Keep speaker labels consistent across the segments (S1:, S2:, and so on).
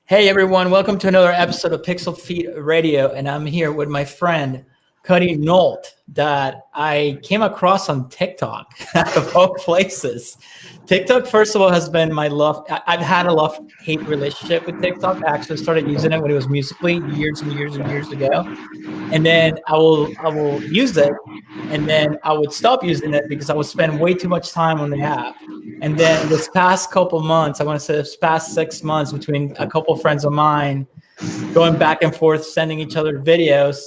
S1: Hey everyone, welcome to another episode of Pixlfeed Radio, and I'm here with my friend Cody Nault that I came across on TikTok, out of all places. TikTok, first of all, has been my love. I've had a love-hate relationship with TikTok. I actually started using it when it was Musically years and years and years ago, and then I will use it, and then I would stop using it because I would spend way too much time on the app. And then this past couple months, I want to say this past 6 months, between a couple of friends of mine going back and forth, sending each other videos.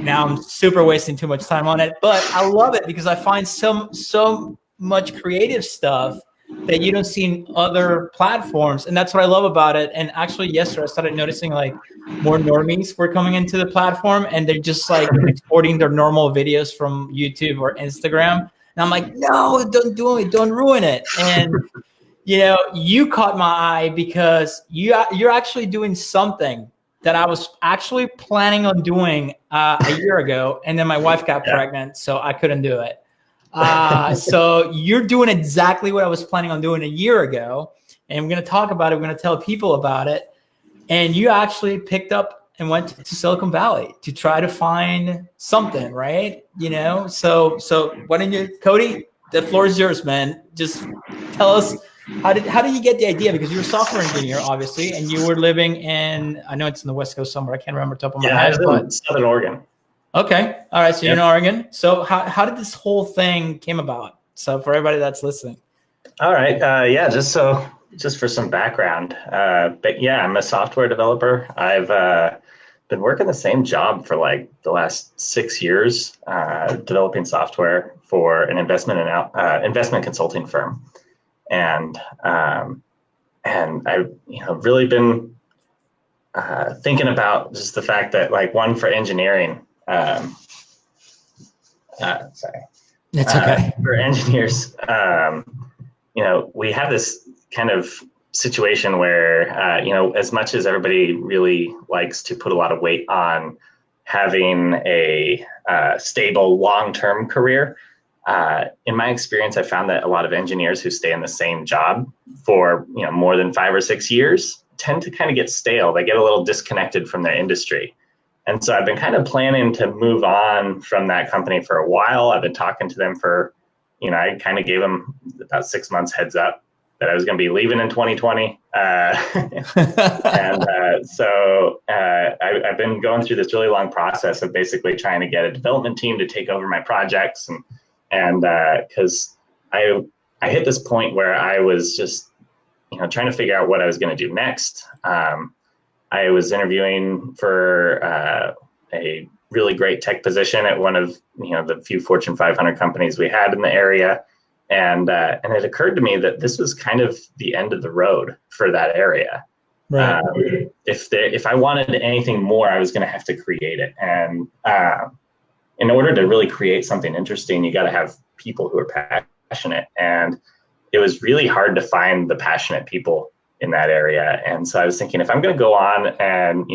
S1: Now I'm super wasting too much time on it, but I love it because I find so much creative stuff that you don't see in other platforms. And that's what I love about it. And actually yesterday I started noticing like more normies were coming into the platform and they're just like exporting their normal videos from YouTube or Instagram. And I'm like, no, don't do it. Don't ruin it. And you caught my eye because you're actually doing something that I was actually planning on doing a year ago. And then my wife got pregnant, so I couldn't do it. So you're doing exactly what I was planning on doing a year ago. And we're going to talk about it. We're going to tell people about it. And you actually picked up and went to Silicon Valley to try to find something, right? So why don't you, Cody, the floor is yours, man. Just tell us, how did you get the idea? Because you're a software engineer, obviously, and you were living in, I know it's in the West Coast somewhere. I can't remember top of my head.
S2: I was in Southern Oregon.
S1: Okay. All right. So you're in Oregon. So how did this whole thing came about? So for everybody that's listening.
S2: All right. Just for some background, but yeah, I'm a software developer. I've been working the same job for like the last 6 years, developing software for an investment consulting firm, and I've really been thinking about just the fact that like one for engineering. Sorry.
S1: It's okay.
S2: For engineers, we have this kind of situation where, as much as everybody really likes to put a lot of weight on having a stable long-term career, in my experience, I found that a lot of engineers who stay in the same job for more than 5 or 6 years tend to kind of get stale. They get a little disconnected from their industry. And so I've been kind of planning to move on from that company for a while. I've been talking to them for, I kind of gave them about 6 months heads up that I was going to be leaving in 2020. So I've been going through this really long process of basically trying to get a development team to take over my projects. And because I hit this point where I was just, trying to figure out what I was going to do next. I was interviewing for a really great tech position at one of the few Fortune 500 companies we had in the area, and it occurred to me that this was kind of the end of the road for that area.
S1: Right.
S2: If I wanted anything more, I was going to have to create it, and in order to really create something interesting, you got to have people who are passionate, and it was really hard to find the passionate people in that area. And so I was thinking, if I'm going to go on and,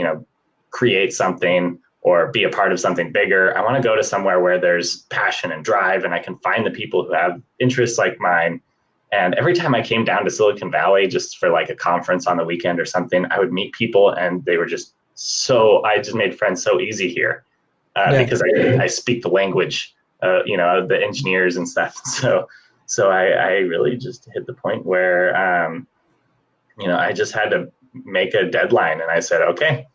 S2: create something or be a part of something bigger, I want to go to somewhere where there's passion and drive, and I can find the people who have interests like mine. And every time I came down to Silicon Valley, just for like a conference on the weekend or something, I would meet people, and they were just I just made friends so easy here because I speak the language, of the engineers and stuff. So I really just hit the point where, I just had to make a deadline, and I said, okay.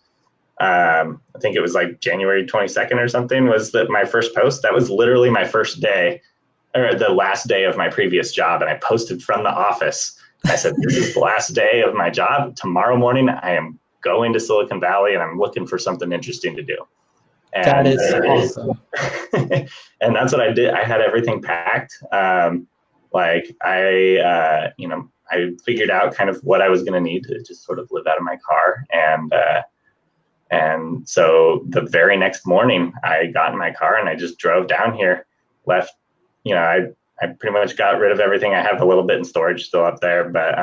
S2: I think it was like January 22nd or something was my first post. That was literally my first day, or the last day of my previous job. And I posted from the office. I said, this is the last day of my job. Tomorrow morning, I am going to Silicon Valley, and I'm looking for something interesting to do. And
S1: that is awesome.
S2: And that's what I did. I had everything packed. I figured out kind of what I was going to need to just sort of live out of my car. And so the very next morning I got in my car and I just drove down here, left, I pretty much got rid of everything. I have a little bit in storage still up there, but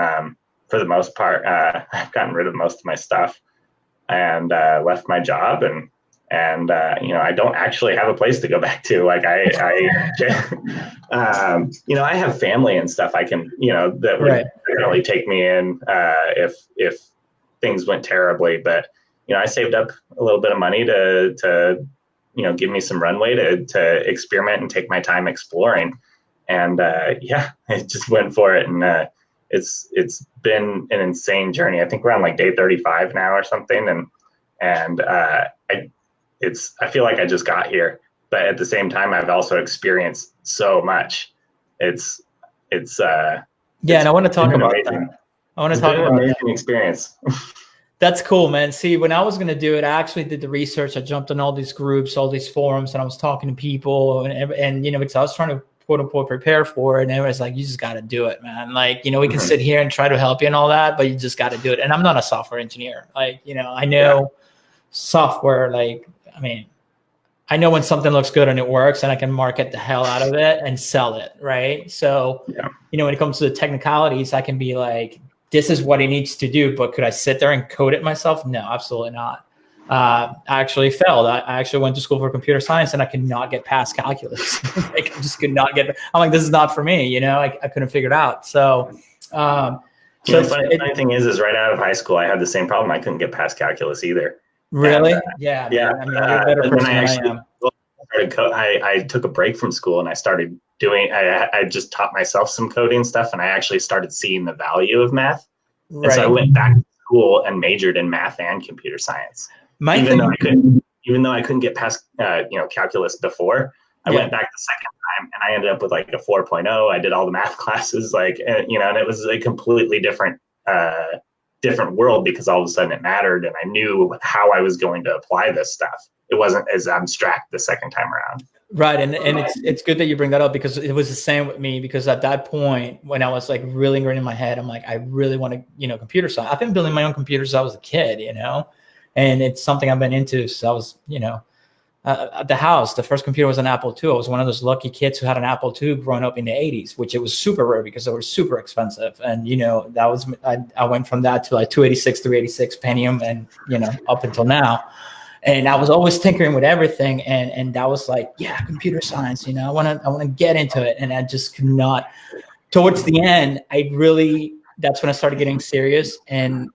S2: for the most part, I've gotten rid of most of my stuff, and left my job and And I don't actually have a place to go back to. Like I have family and stuff I can, that would definitely take me in if things went terribly. But I saved up a little bit of money to give me some runway to experiment and take my time exploring. And I just went for it. And it's been an insane journey. I think we're on like day 35 now or something. And I feel like I just got here, but at the same time, I've also experienced so much. And
S1: I want to talk about that. I want to talk about an
S2: amazing experience.
S1: That's cool, man. See, when I was going to do it, I actually did the research. I jumped on all these groups, all these forums, and I was talking to people and because I was trying to quote unquote prepare for it. And everyone's like, you just got to do it, man. Like, we can sit here and try to help you and all that, but you just got to do it. And I'm not a software engineer. Like, I know software, like, I know when something looks good and it works and I can market the hell out of it and sell it. Right. So, when it comes to the technicalities, I can be like, this is what it needs to do, but could I sit there and code it myself? No, absolutely not. I actually failed. I actually went to school for computer science and I could not get past calculus. Like, I just could not I'm like, this is not for me. I couldn't figure it out. So,
S2: the funny thing is right out of high school, I had the same problem. I couldn't get past calculus either.
S1: Really?
S2: And,
S1: yeah. You're a better person than I am.
S2: I took a break from school and I started I just taught myself some coding stuff, and I actually started seeing the value of math. Right. And so I went back to school and majored in math and computer science. Even though I couldn't get past calculus before, I went back the second time and I ended up with like a 4.0. I did all the math classes, and it was a completely different world because all of a sudden it mattered and I knew how I was going to apply this stuff. It wasn't as abstract the second time around.
S1: Right. And it's good that you bring that up because it was the same with me, because at that point when I was like really ingrained in my head, I'm like, I really want to, computer science. I've been building my own computers since I was a kid, and it's something I've been into since I was, at the house. The first computer was an Apple II. I was one of those lucky kids who had an Apple II growing up in the 80s, which it was super rare because they were super expensive. And, that was, I went from that to like 286, 386 Pentium and, up until now. And I was always tinkering with everything. And that was like, computer science, I want to get into it. And I just could not. Towards the end, that's when I started getting serious and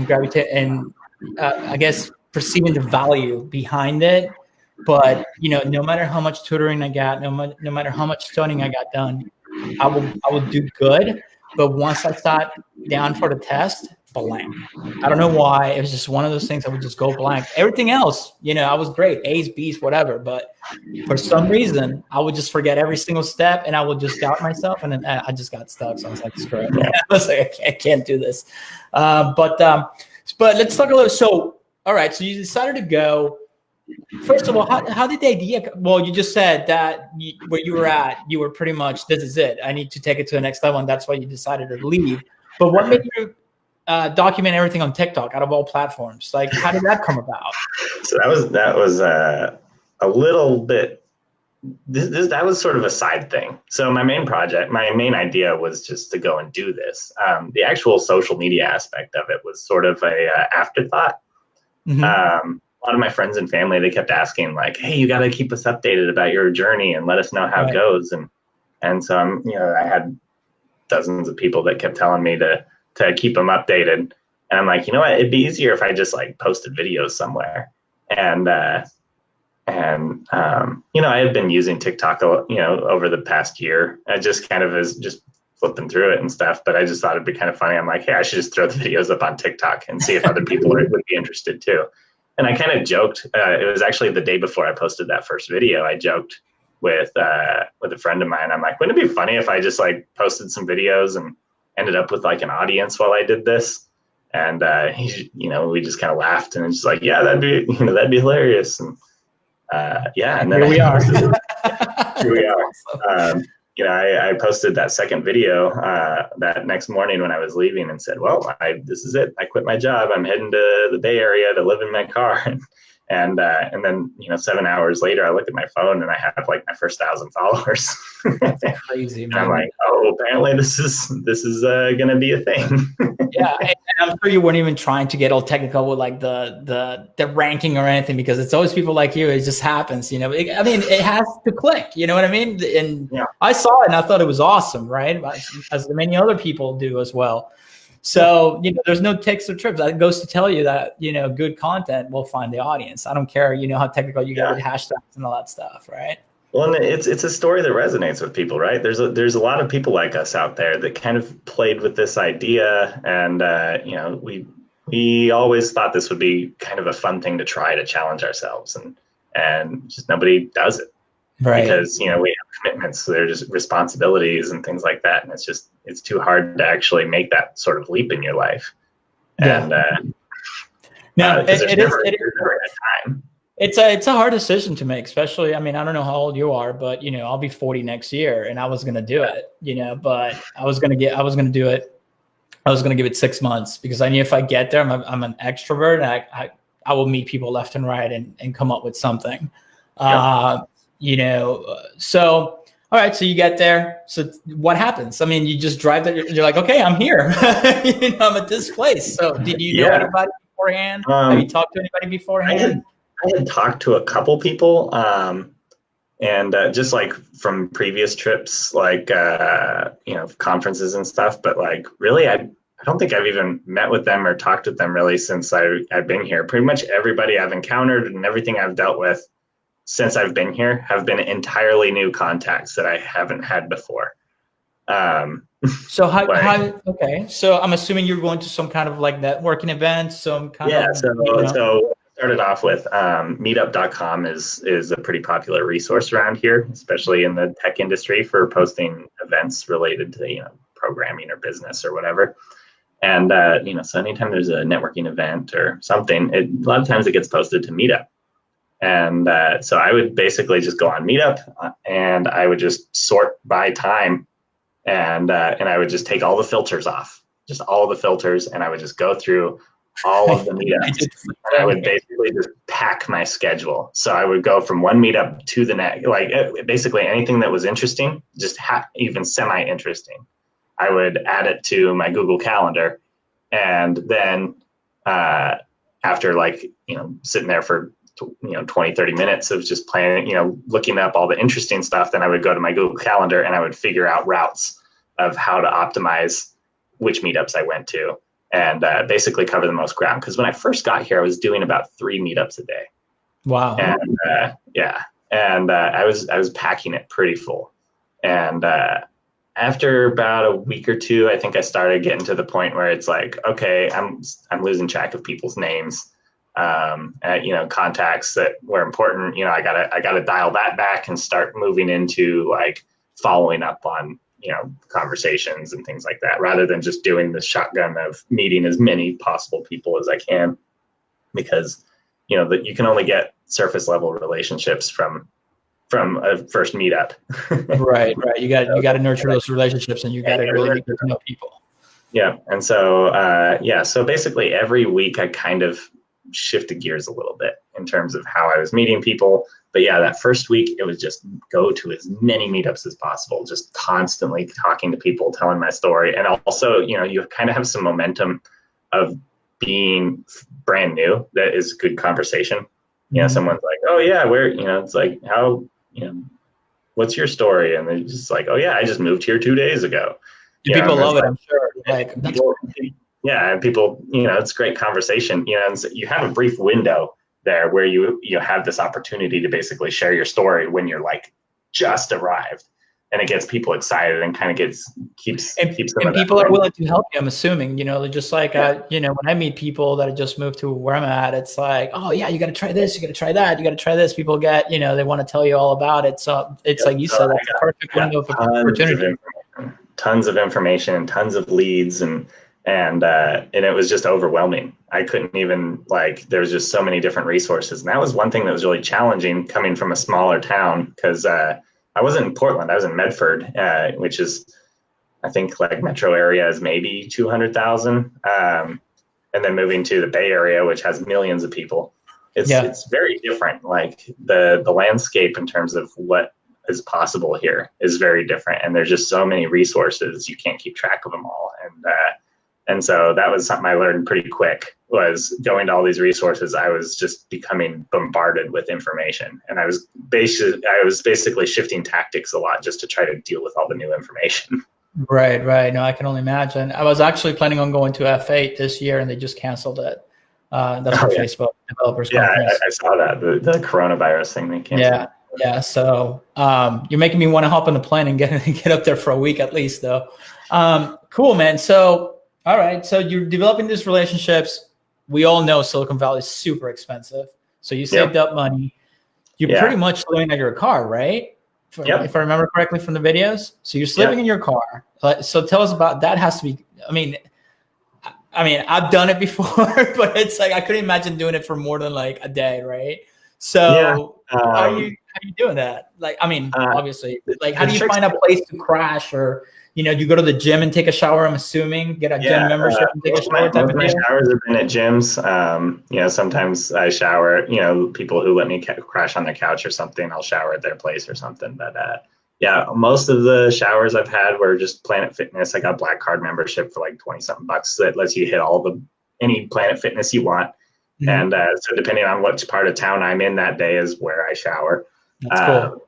S1: gravitate and I guess perceiving the value behind it. But, no matter how much tutoring I got, no matter how much studying I got done, I will do good. But once I sat down for the test, blank. I don't know why. It was just one of those things I would just go blank. Everything else, I was great, A's, B's, whatever. But for some reason, I would just forget every single step and I would just doubt myself. And then I just got stuck. So I was like, screw it. I was like, I can't do this. But let's talk a little. So, all right. So you decided to go. First of all, how did the idea? Well, you just said that where you were at, you were pretty much, this is it. I need to take it to the next level. And that's why you decided to leave. But what made you document everything on TikTok out of all platforms? Like, how did that come about?
S2: So that was a little bit, that was sort of a side thing. So my main idea was just to go and do this. The actual social media aspect of it was sort of a afterthought. Mm-hmm. A lot of my friends and family, they kept asking like, hey, you got to keep us updated about your journey and let us know how it goes. And so I had dozens of people that kept telling me to keep them updated. And I'm like, you know what, it'd be easier if I just like posted videos somewhere. And I had been using TikTok, over the past year. I just kind of was just flipping through it and stuff, but I just thought it'd be kind of funny. I'm like, hey, I should just throw the videos up on TikTok and see if other people would be interested too. And I kind of joked. It was actually the day before I posted that first video. I joked with a friend of mine. I'm like, wouldn't it be funny if I just like posted some videos and ended up with like an audience while I did this? And we just kind of laughed and it's like, yeah, that'd be hilarious. And and then
S1: here we are.
S2: Here we are. I posted that second video that next morning when I was leaving and said, well, this is it. I quit my job. I'm heading to the Bay Area to live in my car. And then 7 hours later, I look at my phone and I have like my first 1,000 followers.
S1: That's crazy, man.
S2: And I'm like, oh, apparently this is going to be a thing.
S1: Yeah, and I'm sure you weren't even trying to get all technical with like the ranking or anything, because it's always people like you. It just happens, I mean, it has to click. You know what I mean? And
S2: yeah.
S1: I saw it and I thought it was awesome, right? As many other people do as well. So, there's no tricks or trips. That goes to tell you that, good content will find the audience. I don't care, how technical you get with hashtags and all that stuff, right?
S2: Well, and it's a story that resonates with people, right? There's a lot of people like us out there that kind of played with this idea, and we always thought this would be kind of a fun thing to try to challenge ourselves, and just nobody does it,
S1: right?
S2: Because we have commitments, so there's just responsibilities and things like that, and it's too hard to actually make that sort of leap in your life. And
S1: no,
S2: there's never a time.
S1: It's a hard decision to make, especially, I mean, I don't know how old you are, but I'll be 40 next year, and I was going to do it, but I was going to do it. I was going to give it 6 months, because I knew if I get there, I'm an extrovert, and I will meet people left and right and come up with something. So, all right, so you get there. So what happens? I mean, you just drive there. You're like, okay, I'm here. I'm at this place. So did you know anybody beforehand? Have you talked to anybody beforehand?
S2: I had talked to a couple people, and just like from previous trips, like conferences and stuff. But like, really, I don't think I've even met with them or talked with them really since I've been here. Pretty much everybody I've encountered and everything I've dealt with since I've been here have been entirely new contacts that I haven't had before.
S1: So okay. So I'm assuming you're going to some kind of like networking event, some kind of.
S2: So started off with meetup.com is a pretty popular resource around here, especially in the tech industry, for posting events related to programming or business or whatever. And so anytime there's a networking event or something, a lot of times it gets posted to Meetup. And so I would basically just go on Meetup, and I would just sort by time, and I would just take all the filters off, just all the filters, and I would just go through all of the meetups. I would basically just pack my schedule. So I would go from one meetup to the next, like basically anything that was interesting, just even semi-interesting, I would add it to my Google Calendar. And then after sitting there for 20, 30 minutes of just planning, looking up all the interesting stuff, then I would go to my Google Calendar and I would figure out routes of how to optimize which meetups I went to, and basically cover the most ground. Because when I first got here, I was doing about 3 meetups a day.
S1: Wow.
S2: And I was packing it pretty full. And after about a week or two, I think I started getting to the point where it's like, okay, I'm losing track of people's names. Contacts that were important. I gotta dial that back and start moving into like following up on conversations and things like that, rather than just doing the shotgun of meeting as many possible people as I can, because that you can only get surface level relationships from a first meetup.
S1: Right. You got to nurture those relationships, and you got to really get to know people.
S2: Yeah, and so so basically every week I kind of shifted gears a little bit in terms of how I was meeting people. But yeah, that first week, it was just go to as many meetups as possible, just constantly talking to people, telling my story. And also, you kind of have some momentum of being brand new. That is good conversation. Someone's like, oh yeah, it's like, how, what's your story? And they're just like, oh yeah, I just moved here 2 days ago.
S1: People love it, I'm sure.
S2: People, it's great conversation, and so you have a brief window there where you have this opportunity to basically share your story when you're like just arrived, and it gets people excited and kind of keeps them.
S1: And people are willing to help you, I'm assuming, just like, when I meet people that have just moved to where I'm at, it's like, oh yeah, you got to try this, you got to try that, you got to try this. People get, they want to tell you all about it. So it's like you said, that's a perfect window of opportunity.
S2: Tons of information, tons of leads, and it was just overwhelming. I couldn't even, there was just so many different resources. And that was one thing that was really challenging coming from a smaller town, because I wasn't in Portland, I was in Medford, which is, I think metro area is maybe 200,000. And then moving to the Bay Area, which has millions of people. It's very different. Like the landscape in terms of what is possible here is very different, and there's just so many resources, you can't keep track of them all. And so that was something I learned pretty quick, was going to all these resources. I was just becoming bombarded with information, and I was basically shifting tactics a lot just to try to deal with all the new information.
S1: Right. No, I can only imagine. I was actually planning on going to F8 this year, and they just canceled it. That's for Facebook developers conference.
S2: I saw that, the coronavirus thing they canceled.
S1: Yeah. So you're making me want to hop on the plane and get up there for a week at least, though. Cool, man. So all right. So you're developing these relationships. We all know Silicon Valley is super expensive. So you saved up money. You're pretty much living in your car, right? If I remember correctly from the videos. So you're living in your car. So tell us about that. Has to be, I mean, I've done it before, but it's like I couldn't imagine doing it for more than like a day, right? So how are you doing that? Like, I mean, obviously, like, how do you find a place to crash, or do you go to the gym and take a shower? I'm assuming get a gym membership and take a shower.
S2: My showers have been at gyms. Sometimes I shower. People who let me crash on their couch or something, I'll shower at their place or something. But most of the showers I've had were just Planet Fitness. I got a Black Card membership for like $20-something that lets you hit any Planet Fitness you want. Mm-hmm. And so depending on which part of town I'm in that day is where I shower.
S1: That's cool.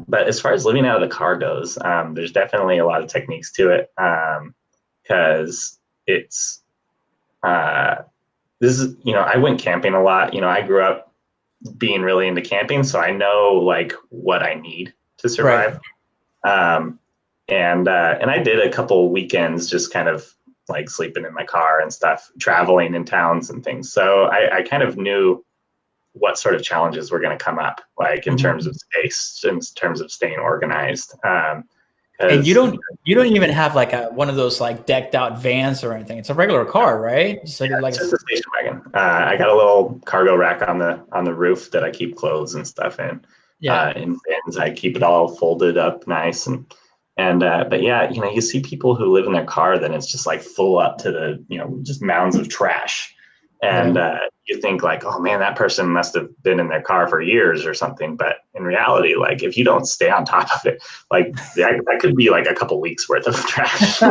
S2: But as far as living out of the car goes, there's definitely a lot of techniques to it, because it's I went camping a lot. I grew up being really into camping, so I know like what I need to survive. Right. And I did a couple weekends just kind of like sleeping in my car and stuff, traveling in towns and things. So I kind of knew what sort of challenges were going to come up, like in terms of space, in terms of staying organized.
S1: And you don't even have like one of those like decked out vans or anything. It's a regular car, right? So
S2: it's just a station wagon. I got a little cargo rack on the roof that I keep clothes and stuff in. In bins, I keep it all folded up nice but you see people who live in their car, then it's just like full up to the just mounds of trash. And you think like, oh man, that person must have been in their car for years or something. But in reality, like if you don't stay on top of it, like that could be like a couple weeks worth of trash.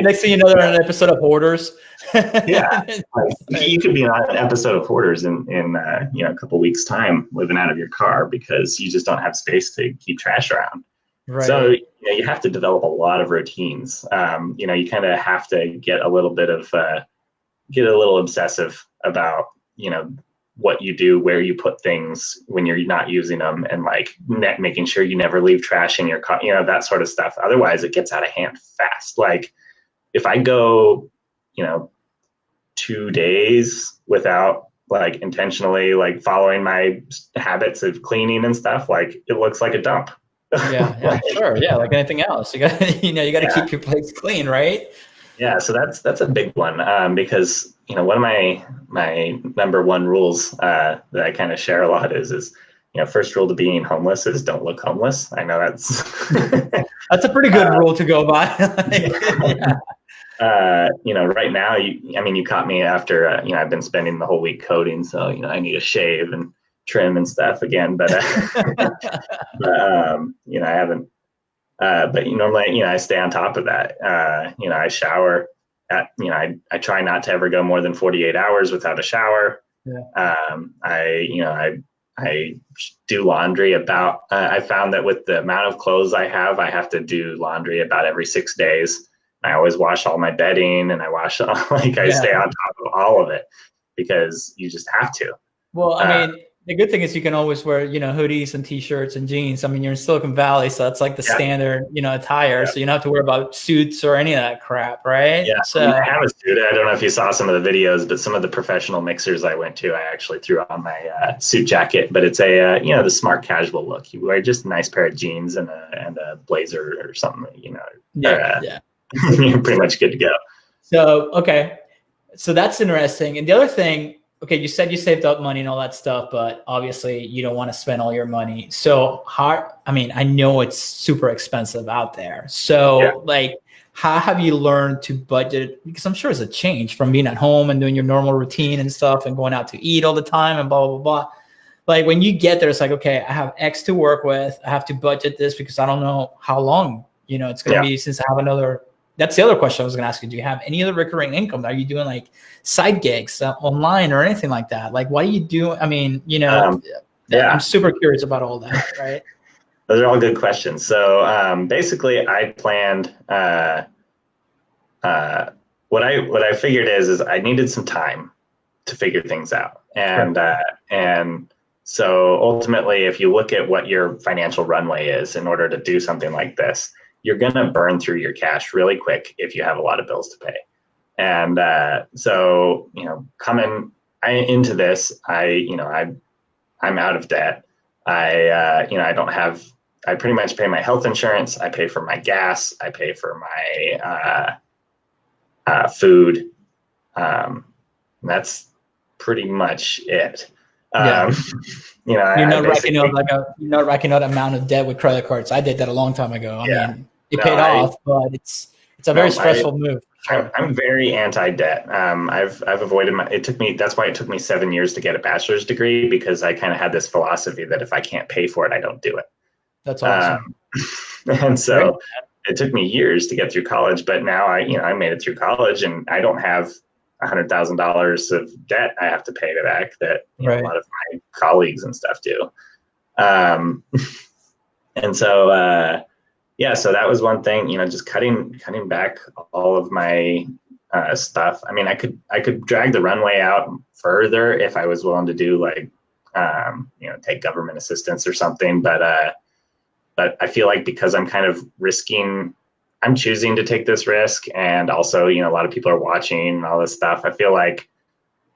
S1: Next thing you know, they're on an episode of Hoarders.
S2: You could be on an episode of Hoarders in a couple weeks time, living out of your car because you just don't have space to keep trash around. Right. So you have to develop a lot of routines. You kind of have to get a little obsessive about, what you do, where you put things when you're not using them, and like making sure you never leave trash in your car, that sort of stuff. Otherwise it gets out of hand fast. Like if I go, 2 days without like intentionally like following my habits of cleaning and stuff, like it looks like a dump.
S1: Sure. Yeah. Like anything else, you got to keep your place clean, right?
S2: Yeah, so that's a big one, because one of my number one rules that I kind of share a lot is first rule to being homeless is don't look homeless. I know that's
S1: that's a pretty good rule to go by.
S2: Right now you caught me after I've been spending the whole week coding, so I need a shave and trim and stuff again, but I haven't. But normally, I stay on top of that. I shower I try not to ever go more than 48 hours without a shower. I do laundry about, I found that with the amount of clothes I have to do laundry about every 6 days. I always wash all my bedding, and I wash I stay on top of all of it because you just have to.
S1: Well, I mean, the good thing is you can always wear, hoodies and t-shirts and jeans. I mean, you're in Silicon Valley, so that's like the standard, attire. So you don't have to worry about suits or any of that crap, right?
S2: Yeah,
S1: so,
S2: I have a suit. I don't know if you saw some of the videos, but some of the professional mixers I went to, I actually threw on my suit jacket. But it's a, the smart casual look. You wear just a nice pair of jeans and a blazer or something, you're pretty much good to go.
S1: So, okay. So that's interesting. And the other thing, okay, you said you saved up money and all that stuff, but obviously you don't want to spend all your money. So I know it's super expensive out there. So how have you learned to budget? Because I'm sure it's a change from being at home and doing your normal routine and stuff and going out to eat all the time and blah, blah, blah. Like when you get there, it's like, okay, I have X to work with. I have to budget this because I don't know how long, it's going to be since I have another. That's the other question I was going to ask you. Do you have any other recurring income? Are you doing like side gigs online or anything like that? Like, what do you do? I mean, I'm super curious about all that, right?
S2: Those are all good questions. So basically, I planned. What I figured is I needed some time to figure things out, and so ultimately, if you look at what your financial runway is in order to do something like this, you're gonna burn through your cash really quick if you have a lot of bills to pay. And so coming into this, I'm out of debt. I don't have. I pretty much pay my health insurance. I pay for my gas. I pay for my food. That's pretty much it.
S1: You're not racking out amount of debt with credit cards. I did that a long time ago. I mean, it paid off, but it's a very stressful move. Sure.
S2: I'm very anti-debt. I've avoided that's why it took me 7 years to get a bachelor's degree, because I kind of had this philosophy that if I can't pay for it, I don't do it.
S1: That's awesome.
S2: And so it took me years to get through college, but now I made it through college and I don't have $100,000 of debt I have to pay back that a lot of my colleagues and stuff do. And so, so that was one thing, just cutting back all of my stuff. I mean, I could drag the runway out further if I was willing to do like, take government assistance or something. But I feel like because I'm kind of I'm choosing to take this risk, and also, a lot of people are watching and all this stuff. I feel like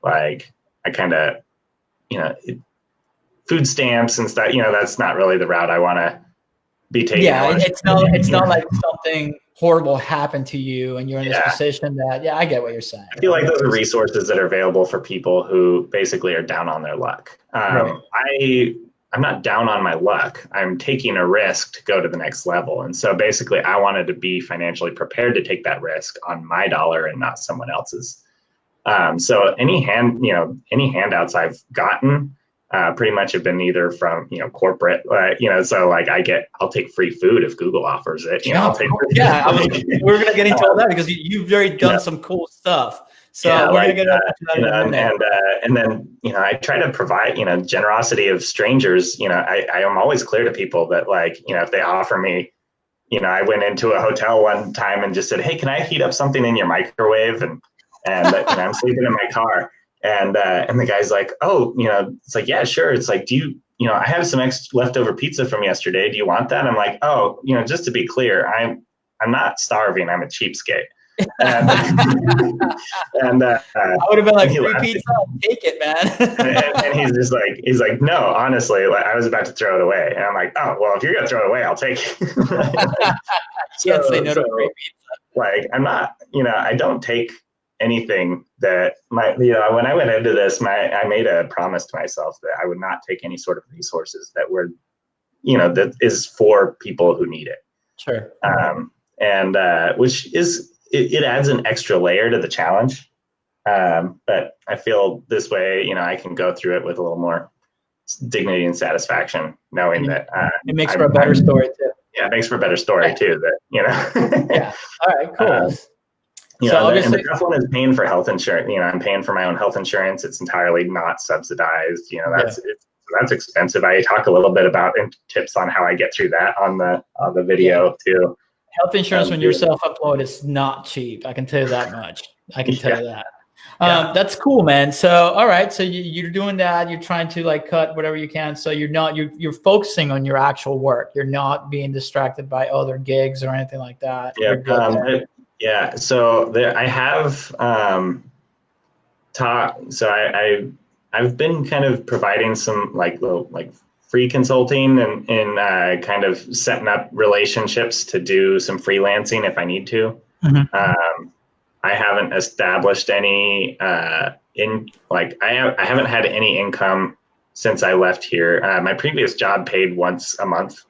S2: I kind of, food stamps and stuff, that's not really the route I want to be taking.
S1: Yeah, it's not like something horrible happened to you and you're in this position that, I get what you're saying.
S2: I feel like those are resources that are available for people who basically are down on their luck. I'm not down on my luck. I'm taking a risk to go to the next level. And so basically I wanted to be financially prepared to take that risk on my dollar and not someone else's. So any handouts I've gotten pretty much have been either from, corporate, so like I'll take free food if Google offers it. I'll take
S1: we're going to get into all that because you've already done some cool stuff. So we're going to get into that.
S2: And then, I try to provide, generosity of strangers. I am always clear to people that, like, if they offer me, I went into a hotel one time and just said, hey, can I heat up something in your microwave? And I'm sleeping in my car. And the guy's like, oh, it's like, yeah, sure. It's like, I have some leftover pizza from yesterday. Do you want that? I'm like, oh, just to be clear, I'm not starving. I'm a cheapskate. And I
S1: would have been like, free pizza, take it, man.
S2: and he's like, no, honestly, like, I was about to throw it away. And I'm like, oh, well, if you're gonna throw it away, I'll take it.
S1: Can't say no to free pizza.
S2: Like, I'm not, I don't take anything that when I went into this, I made a promise to myself that I would not take any sort of resources that were, that is for people who need it.
S1: Sure.
S2: And which is, it adds an extra layer to the challenge. But I feel this way, I can go through it with a little more dignity and satisfaction, knowing that
S1: it makes for a better story too.
S2: Yeah, it makes for a better story too. That
S1: Yeah. All right. Cool.
S2: So obviously, and the tough one is paying for health insurance. I'm paying for my own health insurance. It's entirely not subsidized. That's expensive. I talk a little bit about tips on how I get through that on the video too.
S1: Health insurance when you're self-employed is not cheap. I can tell you that much. I can tell you that. That's cool, man. So, all right. So you're doing that. You're trying to like cut whatever you can. So you're focusing on your actual work. You're not being distracted by other gigs or anything like that.
S2: Yeah. So I have taught. So I've been kind of providing some like free consulting and kind of setting up relationships to do some freelancing if I need to. Mm-hmm. I haven't established any I haven't had any income since I left here. My previous job paid once a month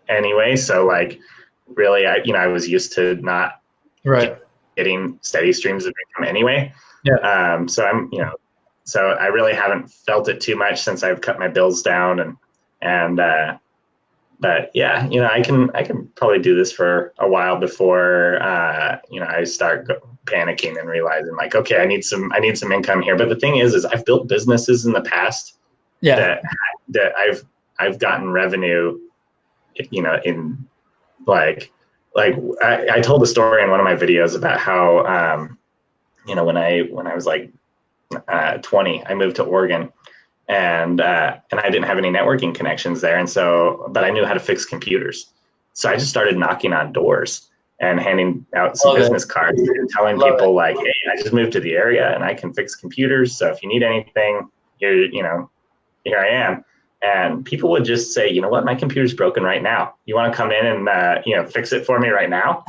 S2: anyway, so like really I was used to not
S1: Right.
S2: getting steady streams of income anyway.
S1: Yeah.
S2: So I really haven't felt it too much since I've cut my bills down but yeah, I can probably do this for a while before, I start panicking and realizing like, okay, I need some income here. But the thing is I've built businesses in the past
S1: Yeah.
S2: that I've gotten revenue, in like I told the story in one of my videos about how, when I was like 20, I moved to Oregon, and I didn't have any networking connections there, but I knew how to fix computers, so I just started knocking on doors and handing out some business cards and telling people like, hey, I just moved to the area and I can fix computers, so if you need anything, here I am. And people would just say, you know what, my computer's broken right now. You want to come in and fix it for me right now?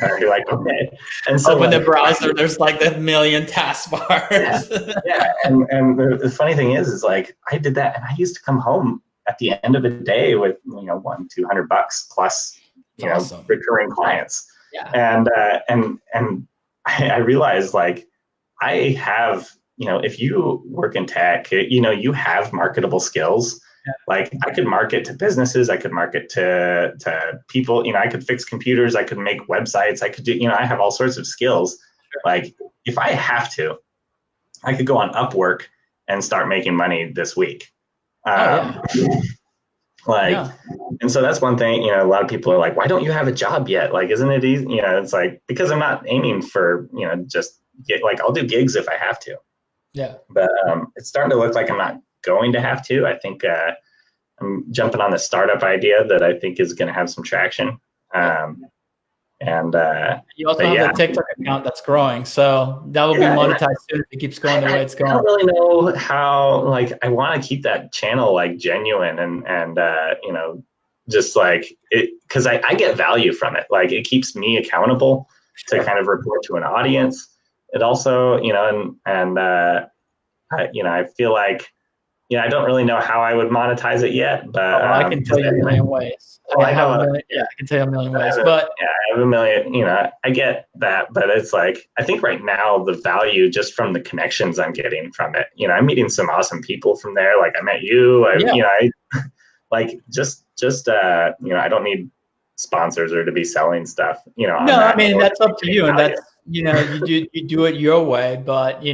S2: And I'd be like, okay. And so
S1: open the browser, there's like a million taskbars.
S2: Yeah. And the funny thing is like I did that, and I used to come home at the end of the day with $200 plus
S1: awesome.
S2: recurring clients.
S1: Yeah.
S2: And I realized like I have, if you work in tech, you have marketable skills. Yeah. Like I could market to businesses, I could market to people, I could fix computers, I could make websites, I could do, I have all sorts of skills. Sure. Like if I have to, I could go on Upwork and start making money this week. And so that's one thing, a lot of people are like, why don't you have a job yet? Like, isn't it easy? It's like, because I'm not aiming for, just get like, I'll do gigs if I have to.
S1: Yeah.
S2: But it's starting to look like I'm not going to have to. I think I'm jumping on the startup idea that I think is going to have some traction.
S1: You also have a TikTok account that's growing, so that will be monetized soon if it keeps going the way it's going.
S2: I don't really know how. Like, I want to keep that channel like genuine and just like it, because I get value from it. Like, it keeps me accountable to kind of report to an audience. It also, I feel like. I don't really know how I would monetize it yet, but
S1: I can tell you a million ways. I can tell you a million ways, but
S2: I have a million. I get that, but it's like I think right now the value just from the connections I'm getting from it. I'm meeting some awesome people from there. Like I met you. I I don't need sponsors or to be selling stuff.
S1: No, I mean that's up to you, and that's you do it your way, but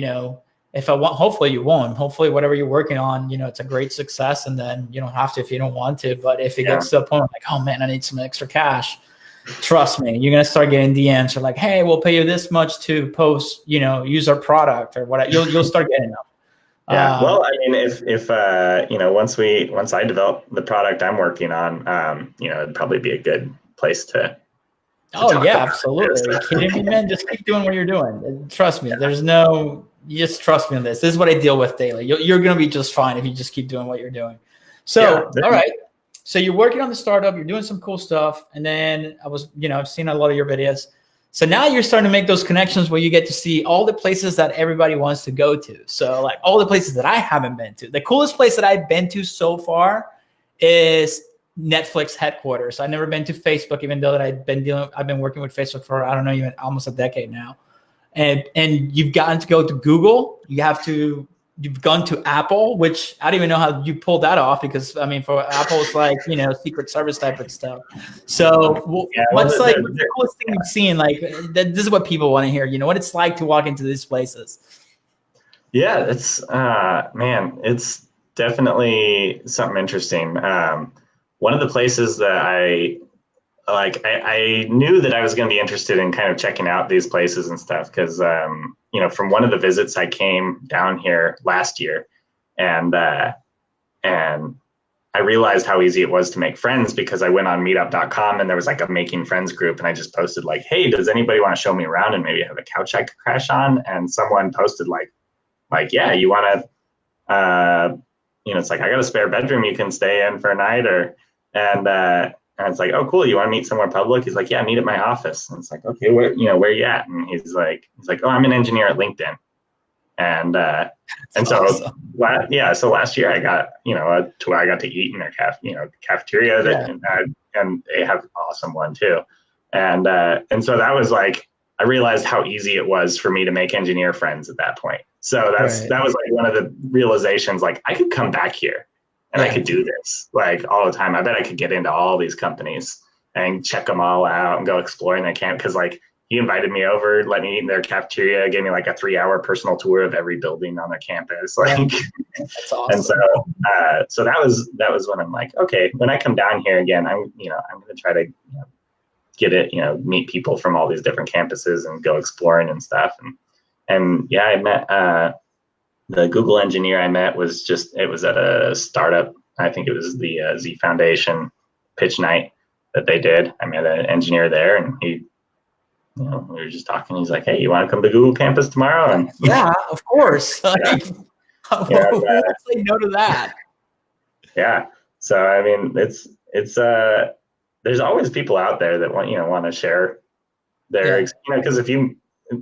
S1: if I want, hopefully you won't. Hopefully whatever you're working on, it's a great success, and then you don't have to if you don't want to. But if it gets to a point like, oh man, I need some extra cash, trust me, you're gonna start getting DMs or like, hey, we'll pay you this much to post, use our product or whatever. You'll start getting them.
S2: Yeah. Well, I mean, if once I develop the product I'm working on, it'd probably be a good place to
S1: oh yeah, absolutely. Are you kidding me, man? Just keep doing what you're doing. Trust me. You just trust me on this. This is what I deal with daily. You're going to be just fine if you just keep doing what you're doing. So, all right. So you're working on the startup, you're doing some cool stuff. And then I've seen a lot of your videos. So now you're starting to make those connections where you get to see all the places that everybody wants to go to. So like all the places that I haven't been to. The coolest place that I've been to so far is Netflix headquarters. I've never been to Facebook, even though that I've been working with Facebook for, I don't know, even almost a decade now. And you've gotten to go to Google. You've gone to Apple, which I don't even know how you pulled that off, because I mean, for Apple, it's like, Secret Service type of stuff. So what's the coolest thing you've seen? Like, this is what people want to hear, what it's like to walk into these places. Yeah,
S2: it's, it's definitely something interesting. One of the places that I knew that I was going to be interested in kind of checking out these places and stuff because, from one of the visits I came down here last year, and I realized how easy it was to make friends because I went on meetup.com and there was like a making friends group, and I just posted like, hey, does anybody want to show me around and maybe have a couch I could crash on? And someone posted like, yeah, you want to, it's like, I got a spare bedroom you can stay in for a night and it's like, oh, cool. You want to meet somewhere public? He's like, yeah, meet at my office. And it's like, okay, where are you at? And he's like, oh, I'm an engineer at LinkedIn. And so, awesome. So last year I got, to where I got to eat in their cafeteria and they have an awesome one too. And so that was like, I realized how easy it was for me to make engineer friends at that point. So that was like one of the realizations, like I could come back here and I could do this like all the time. I bet I could get into all these companies and check them all out and go exploring their camp. Cause like he invited me over, let me eat in their cafeteria, gave me like a 3-hour personal tour of every building on their campus. Like,
S1: that's awesome.
S2: And so that was when I'm like, okay, when I come down here again, I'm going to try to get it, meet people from all these different campuses and go exploring and stuff. And yeah, I met the Google engineer I met was at a startup. I think it was the Z Foundation pitch night that they did. I met an engineer there, and he, we were just talking. He's like, "Hey, you want to come to Google campus tomorrow?" And
S1: yeah, of course. Who would say no to that?
S2: Yeah. So I mean, it's there's always people out there that want to share their, because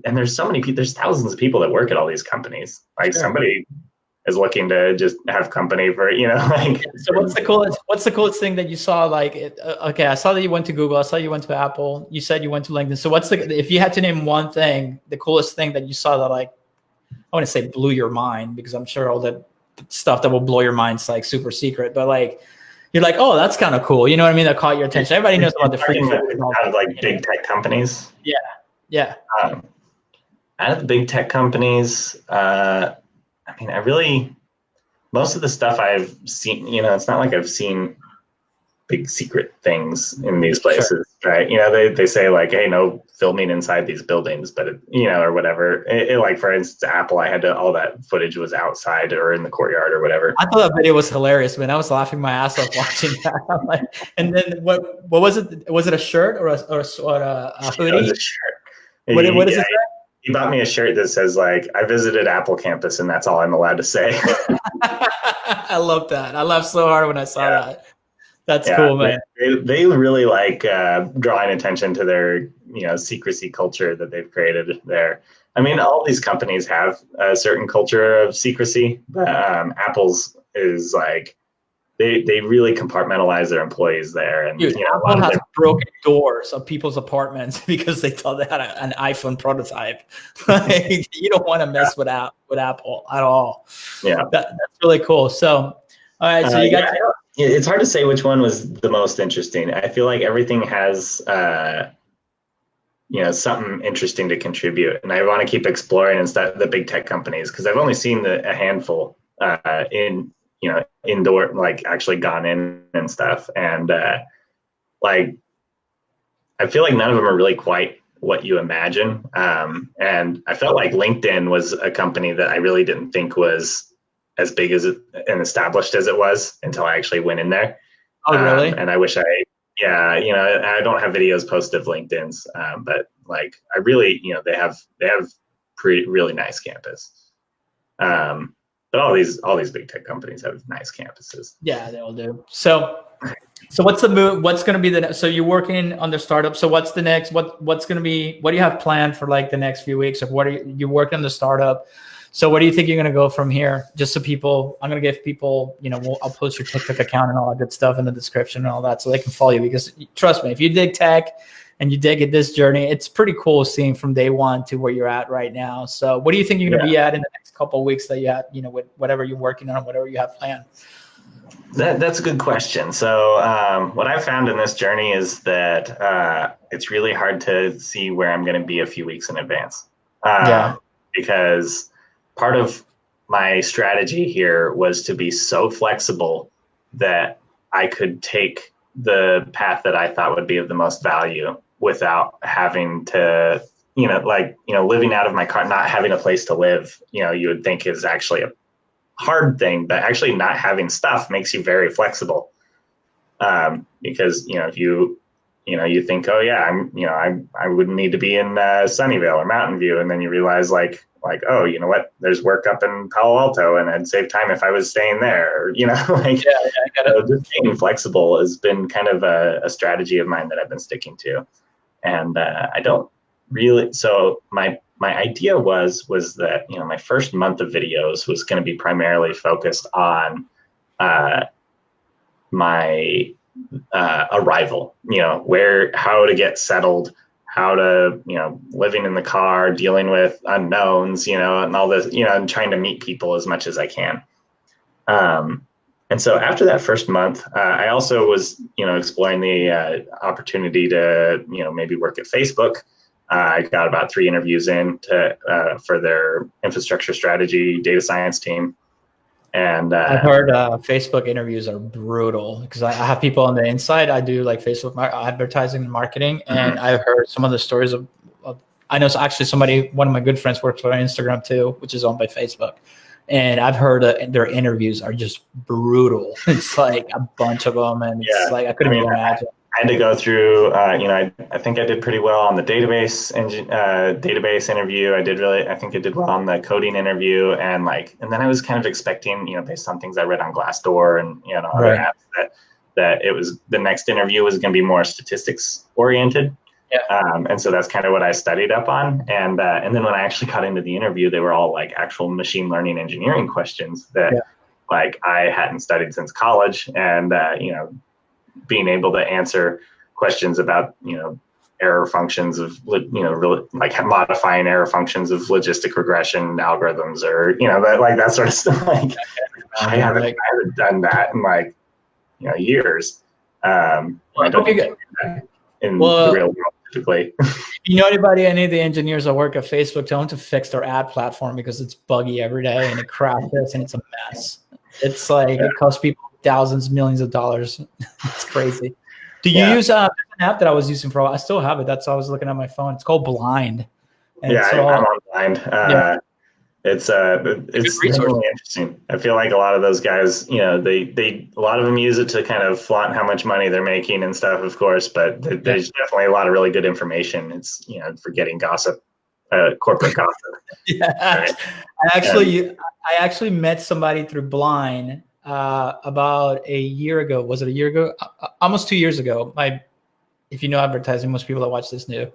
S2: there's so many people, there's thousands of people that work at all these companies. Like somebody is looking to just have company for, like.
S1: So what's the coolest thing that you saw? Like, okay, I saw that you went to Google. I saw you went to Apple. You said you went to LinkedIn. So if you had to name one thing, the coolest thing that you saw that, like, I want to say blew your mind, because I'm sure all that stuff that will blow your mind is like super secret, but like, you're like, oh, that's kind of cool. You know what I mean? That caught your attention. Everybody knows about the free
S2: out of like big tech companies.
S1: Yeah.
S2: Out of the big tech companies, I mean, most of the stuff I've seen, it's not like I've seen big secret things in these places, right? They say like, hey, no filming inside these buildings, but or whatever. Like, for instance, Apple, all that footage was outside or in the courtyard or whatever.
S1: I thought that video was hilarious, man. I was laughing my ass off watching that. Like, and then what was it? Was it a shirt or a hoodie?
S2: It was a shirt.
S1: What is it?
S2: He bought me a shirt that says like, I visited Apple campus and that's all I'm allowed to say.
S1: I love that. I laughed so hard when I saw that. That's cool, man.
S2: They really like drawing attention to their secrecy culture that they've created there. I mean, all these companies have a certain culture of secrecy, but Apple's is like they really compartmentalize their employees there. And
S1: dude, Apple has broken doors of people's apartments because they thought they had an iPhone prototype. Like, you don't want to mess with Apple at all.
S2: Yeah,
S1: that's really cool. So, all right, so you got.
S2: It's hard to say which one was the most interesting. I feel like everything has, something interesting to contribute, and I want to keep exploring the big tech companies, because I've only seen a handful indoor, like actually gone in and stuff, and like I feel like none of them are really quite what you imagine. And I felt like LinkedIn was a company that I really didn't think was as big as it and established as it was until I actually went in there.
S1: Oh, really?
S2: And I wish I don't have videos posted of LinkedIn's, but like I really, they have really nice campus. But all these big tech companies have nice campuses.
S1: Yeah, they all do. So what's the move? What's going to be so you're working on the startup. So what's the next, what's going to be, what do you have planned for like the next few weeks? Or what are you working on the startup? So what do you think you're going to go from here? Just so people, I'm going to give people, I'll post your TikTok account and all that good stuff in the description and all that, so they can follow you, because trust me, if you dig tech and you dig at this journey, it's pretty cool seeing from day one to where you're at right now. So what do you think you're going to be at in the next couple of weeks that you have, with whatever you're working on, whatever you have planned?
S2: That's a good question. So what I've found in this journey is that it's really hard to see where I'm going to be a few weeks in advance. Because part of my strategy here was to be so flexible that I could take the path that I thought would be of the most value without having to, living out of my car, not having a place to live, you would think is actually a hard thing, but actually not having stuff makes you very flexible. Because, if you think, oh yeah, I wouldn't need to be in Sunnyvale or Mountain View. And then you realize like, oh, you know what, there's work up in Palo Alto and I'd save time if I was staying there, or, just being flexible has been kind of a strategy of mine that I've been sticking to. And I don't really, so my idea was that, my first month of videos was going to be primarily focused on my arrival, how to get settled, how to, living in the car, dealing with unknowns, and all this, and trying to meet people as much as I can. And so after that first month, I also was, exploring the opportunity to, maybe work at Facebook. I got about 3 interviews in for their infrastructure strategy data science team. And
S1: I've heard Facebook interviews are brutal because I have people on the inside. I do like Facebook advertising and marketing, and I've heard some of the stories of I know actually one of my good friends works for Instagram too, which is owned by Facebook. And I've heard their interviews are just brutal. It's like a bunch of them, and it's like I couldn't even imagine.
S2: I had to go through. I think I did pretty well on the database interview. I think I did well on the coding interview, and then I was kind of expecting, based on things I read on Glassdoor and other apps, that it was the next interview was going to be more statistics oriented. Yeah. And so that's kind of what I studied up on. And then when I actually got into the interview, they were all like actual machine learning engineering questions that I hadn't studied since college. And, being able to answer questions about, error functions of, like modifying error functions of logistic regression algorithms or, that sort of stuff. I haven't done that in years. I don't in the real world. Typically.
S1: You know any of the engineers that work at Facebook, tell them to fix their ad platform because it's buggy every day and it crashes and it's a mess. It's it costs people thousands, millions of dollars. It's crazy. Do you use an app that I was using for a while? I still have it. That's why I was looking at my phone. It's called Blind.
S2: And I'm on Blind. It's really interesting. I feel like a lot of those guys, a lot of them use it to kind of flaunt how much money they're making and stuff, of course, but there's definitely a lot of really good information. It's, for getting gossip, corporate gossip.
S1: Right? I actually met somebody through Blind about a year ago. Was it a year ago? Almost 2 years ago. If you know advertising, most people that watch this knew.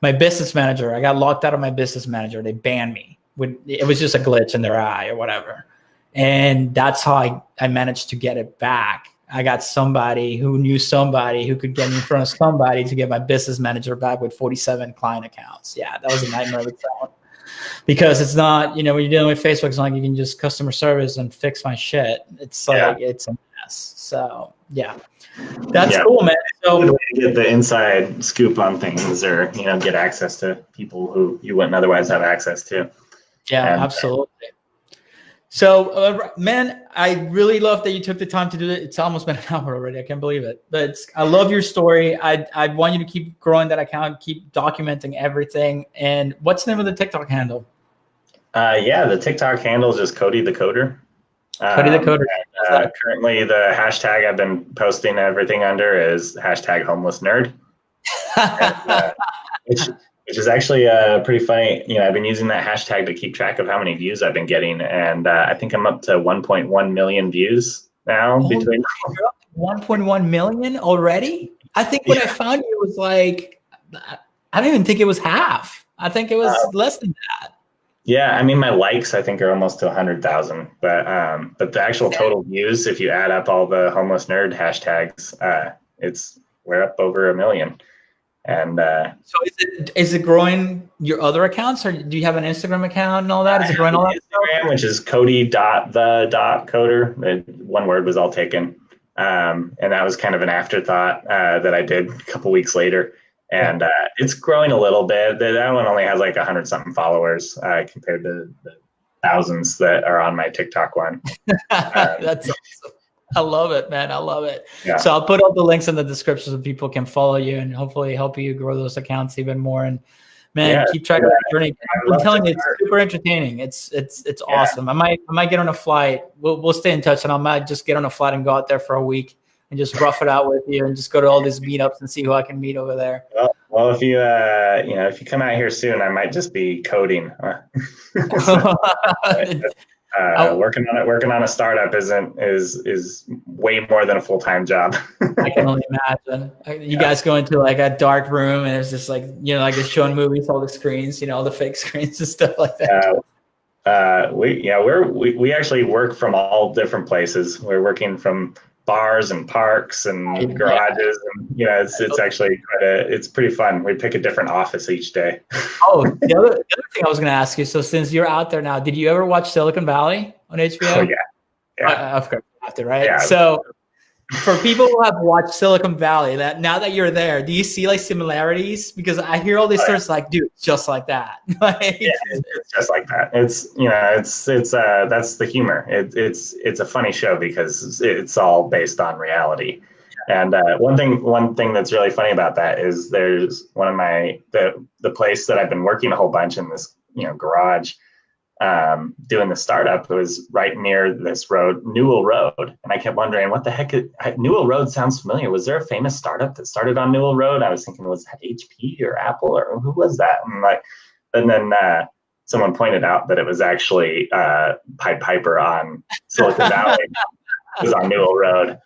S1: My business manager, I got locked out of my business manager. They banned me. It was just a glitch in their eye or whatever. And that's how I managed to get it back. I got somebody who knew somebody who could get me in front of somebody to get my business manager back with 47 client accounts. Yeah, that was a nightmare of its own. Because it's not, when you're dealing with Facebook, it's not like you can just customer service and fix my shit. It's it's a mess. So, that's cool, man. So
S2: to get the inside scoop on things or, get access to people who you wouldn't otherwise have access to.
S1: Yeah, absolutely. So, man, I really love that you took the time to do it. It's almost been an hour already. I can't believe it. But I love your story. I want you to keep growing that account, keep documenting everything. And what's the name of the TikTok handle?
S2: The TikTok handle is just Cody the Coder.
S1: Cody the Coder.
S2: Currently, the hashtag I've been posting everything under is hashtag homeless nerd. Which is actually pretty funny. I've been using that hashtag to keep track of how many views I've been getting, and I think I'm up to 1.1 million views now. Between
S1: 1.1 million already? I think when I found you, it was I don't even think it was half. I think it was less than that.
S2: Yeah, I mean, my likes I think are almost to 100,000, but the actual total views, if you add up all the homeless nerd hashtags, we're up over 1 million. And
S1: so is it growing your other accounts, or do you have an Instagram account and all that? Is it growing all that?
S2: Instagram, which is Cody.the.coder. One word was all taken. And that was kind of an afterthought that I did a couple weeks later. And it's growing a little bit. That one only has 100 something followers compared to the thousands that are on my TikTok one.
S1: That's awesome. I love it, man. I love it.
S2: Yeah.
S1: So I'll put all the links in the description so people can follow you and hopefully help you grow those accounts even more. And man, keep track of that journey. I'm telling you, it's super entertaining. It's awesome. I might get on a flight. We'll stay in touch, and I might just get on a flight and go out there for a week and just rough it out with you and just go to all these meetups and see who I can meet over there.
S2: Well, if you if you come out here soon, I might just be coding. Working on a startup is way more than a full-time job.
S1: I can only imagine. You guys go into a dark room and it's just it's showing movies, all the screens, all the fake screens and stuff like that.
S2: We actually work from all different places. We're working from bars and parks and garages, and it's actually it's pretty fun. We pick a different office each day.
S1: Oh, the other thing I was going to ask you. So since you're out there now, did you ever watch Silicon Valley on HBO?
S2: Oh yeah.
S1: Of course, you have to, right?
S2: Yeah.
S1: So for people who have watched Silicon Valley, that now that you're there, do you see like similarities? Because I hear all these stories like, dude, it's just like that.
S2: It's just like that. It's that's the humor. It's a funny show because it's all based on reality. And one thing that's really funny about that is there's one of the place that I've been working a whole bunch in this garage. Doing the startup, it was right near this road, Newell Road. And I kept wondering, what the heck, Newell Road sounds familiar. Was there a famous startup that started on Newell Road? I was thinking, was that HP or Apple or who was that? And then someone pointed out that it was actually Pied Piper on Silicon Valley. It was on Newell Road.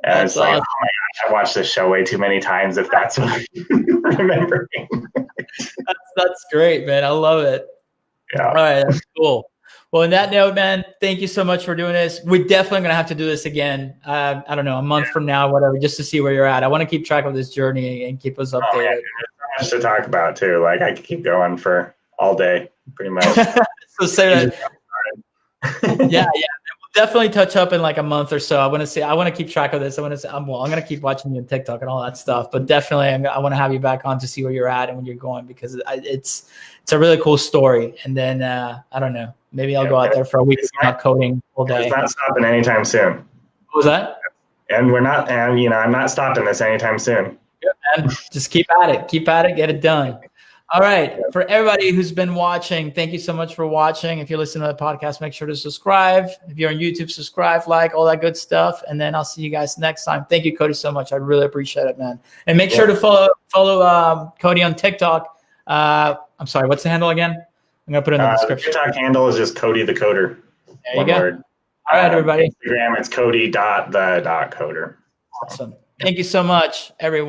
S2: And it's like, oh my gosh, I watched this show way too many times if that's what I'm remembering.
S1: That's great, man. I love it.
S2: Yeah.
S1: All right, that's cool. Well, on that note, man, thank you so much for doing this. We're definitely going to have to do this again. I don't know, a month from now, whatever, just to see where you're at. I want to keep track of this journey and keep us updated.
S2: Oh, man, there's so much to talk about too. Like I could keep going for all day, pretty much.
S1: So say that. Yeah. We'll definitely touch up in like a month or so. I want to keep track of this. I'm going to keep watching you on TikTok and all that stuff. But definitely, I want to have you back on to see where you're at and when you're going, because it's a really cool story. And then I don't know, maybe I'll go out there for a week not coding all day.
S2: It's not stopping anytime soon.
S1: What was that?
S2: And I'm not stopping this anytime soon.
S1: Yeah, man. Just keep at it, get it done. All right. For everybody who's been watching, thank you so much for watching. If you're listening to the podcast, make sure to subscribe. If you're on YouTube, subscribe, like, all that good stuff. And then I'll see you guys next time. Thank you, Cody, so much. I really appreciate it, man. And make sure to follow Cody on TikTok. I'm sorry, what's the handle again? I'm going to put it in the description.
S2: The TikTok handle is just Cody the Coder.
S1: There you go. Word. All right, everybody.
S2: Instagram, it's Cody.the.coder.
S1: Awesome. Thank you so much, everyone.